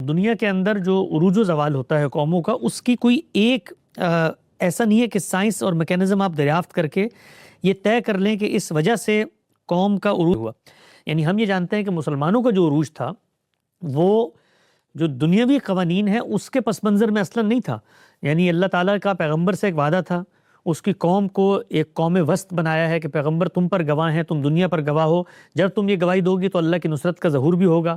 دنیا کے اندر جو عروج و زوال ہوتا ہے قوموں کا، اس کی کوئی ایک ایسا نہیں ہے کہ سائنس اور میکینزم آپ دریافت کر کے یہ طے کر لیں کہ اس وجہ سے قوم کا عروج ہوا۔ یعنی ہم یہ جانتے ہیں کہ مسلمانوں کا جو عروج تھا وہ جو دنیاوی قوانین ہیں اس کے پس منظر میں اصلاً نہیں تھا۔ یعنی اللہ تعالیٰ کا پیغمبر سے ایک وعدہ تھا، اس کی قوم کو ایک قوم وسط بنایا ہے کہ پیغمبر تم پر گواہ ہیں، تم دنیا پر گواہ ہو، جب تم یہ گواہی دو گی تو اللہ کی نصرت کا ظہور بھی ہوگا۔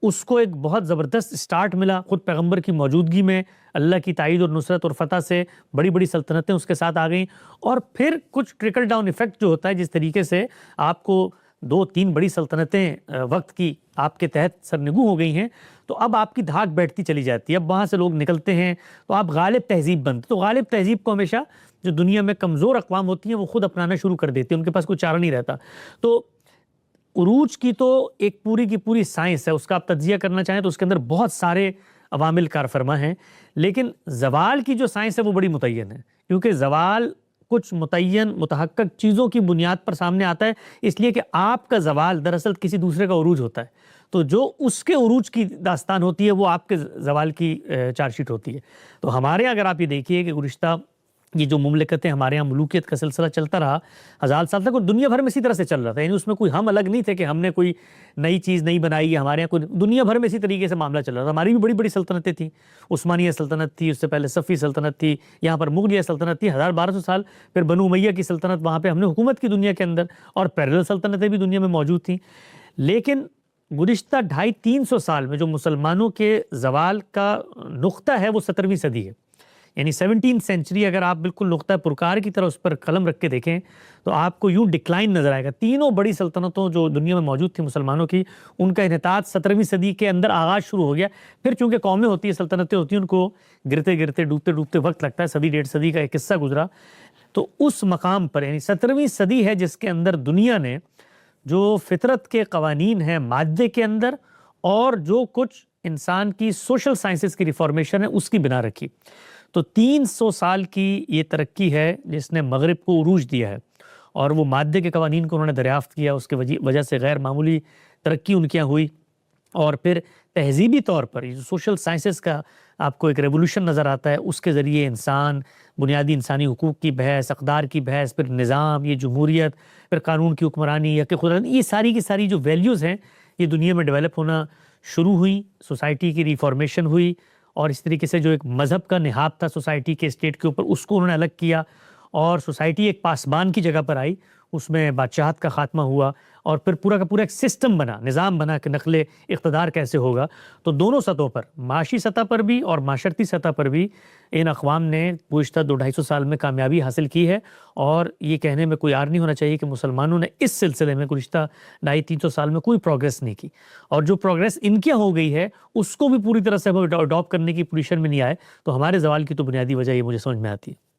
اس کو ایک بہت زبردست سٹارٹ ملا خود پیغمبر کی موجودگی میں، اللہ کی تائید اور نصرت اور فتح سے بڑی بڑی سلطنتیں اس کے ساتھ آ گئیں، اور پھر کچھ ٹرکل ڈاؤن ایفیکٹ جو ہوتا ہے، جس طریقے سے آپ کو 2-3 بڑی سلطنتیں وقت کی آپ کے تحت سرنگوں ہو گئی ہیں، تو اب آپ کی دھاک بیٹھتی چلی جاتی ہے۔ اب وہاں سے لوگ نکلتے ہیں تو آپ غالب تہذیب بنتے، تو غالب تہذیب کو ہمیشہ جو دنیا میں کمزور اقوام ہوتی ہیں وہ خود اپنانا شروع کر دیتی ہیں، ان کے پاس کوئی چارہ نہیں رہتا۔ تو عروج کی تو ایک پوری کی پوری سائنس ہے، اس کا آپ تجزیہ کرنا چاہیں تو اس کے اندر بہت سارے عوامل کار فرما ہیں، لیکن زوال کی جو سائنس ہے وہ بڑی متعین ہے، کیونکہ زوال کچھ متعین متحقق چیزوں کی بنیاد پر سامنے آتا ہے، اس لیے کہ آپ کا زوال دراصل کسی دوسرے کا عروج ہوتا ہے، تو جو اس کے عروج کی داستان ہوتی ہے وہ آپ کے زوال کی چارج شیٹ ہوتی ہے۔ تو ہمارے یہاں اگر آپ یہ دیکھیے کہ گزشتہ یہ جو مملکتیں ہمارے یہاں ملوکیت کا سلسلہ چلتا رہا 1000 سال تک، اور دنیا بھر میں اسی طرح سے چل رہا تھا، یعنی اس میں کوئی ہم الگ نہیں تھے کہ ہم نے کوئی نئی چیز نہیں بنائی ہے، ہمارے یہاں کوئی، دنیا بھر میں اسی طریقے سے معاملہ چل رہا تھا۔ ہماری بھی بڑی بڑی سلطنتیں تھیں، عثمانیہ سلطنت تھی، اس سے پہلے صفوی سلطنت تھی، یہاں پر مغلیہ سلطنت تھی 1200 سال، پھر بنو امیہ کی سلطنت، وہاں پہ ہم نے حکومت کی دنیا کے اندر، اور پیرل سلطنتیں بھی دنیا میں موجود تھیں۔ لیکن گزشتہ 250-300 سال میں جو مسلمانوں کے زوال کا نقطہ ہے وہ 17ویں صدی ہے، یعنی 17 سینچری اگر آپ بالکل نقطہ پرکار کی طرح اس پر قلم رکھ کے دیکھیں تو آپ کو یوں ڈکلائن نظر آئے گا۔ تینوں بڑی سلطنتوں جو دنیا میں موجود تھی مسلمانوں کی، ان کا انحطاط 17ویں صدی کے اندر آغاز شروع ہو گیا۔ پھر چونکہ قومیں ہوتی ہیں، سلطنتیں ہوتی ہیں، ان کو گرتے گرتے ڈوبتے ڈوبتے وقت لگتا ہے، صدی 1.5 صدی کا ایک قصہ گزرا۔ تو اس مقام پر یعنی 17ویں صدی ہے جس کے اندر دنیا نے جو فطرت کے قوانین ہیں مادے کے اندر، اور جو کچھ انسان کی سوشل سائنسز کی ریفارمیشن ہے اس کی بنا رکھی۔ تو 300 سال کی یہ ترقی ہے جس نے مغرب کو عروج دیا ہے، اور وہ مادے کے قوانین کو انہوں نے دریافت کیا، اس کے وجہ سے غیر معمولی ترقی ان کے یہاں ہوئی، اور پھر تہذیبی طور پر یہ جو سوشل سائنسز کا آپ کو ایک ریولوشن نظر آتا ہے، اس کے ذریعے انسان بنیادی انسانی حقوق کی بحث، اقدار کی بحث، پھر نظام، یہ جمہوریت، پھر قانون کی حکمرانی، حق خدا، یہ ساری کی ساری جو ویلیوز ہیں یہ دنیا میں ڈیولپ ہونا شروع ہوئی، سوسائٹی کی ریفارمیشن ہوئی، اور اس طریقے سے جو ایک مذہب کا نہاد تھا سوسائٹی کے اسٹیٹ کے اوپر، اس کو انہوں نے الگ کیا، اور سوسائٹی ایک پاسبان کی جگہ پر آئی، اس میں بادشاہت کا خاتمہ ہوا، اور پھر پورا کا پورا ایک سسٹم بنا، نظام بنا کہ نقل اقتدار کیسے ہوگا۔ تو دونوں سطحوں پر، معاشی سطح پر بھی اور معاشرتی سطح پر بھی، ان اقوام نے گزشتہ 200-250 سال میں کامیابی حاصل کی ہے، اور یہ کہنے میں کوئی عار نہیں ہونا چاہیے کہ مسلمانوں نے اس سلسلے میں گزشتہ 250-300 سال میں کوئی پروگریس نہیں کی، اور جو پروگریس ان کے ہو گئی ہے اس کو بھی پوری طرح سے ہم اڈاپٹ کرنے کی پوزیشن میں نہیں آئے۔ تو ہمارے زوال کی تو بنیادی وجہ یہ مجھے سمجھ میں آتی ہے۔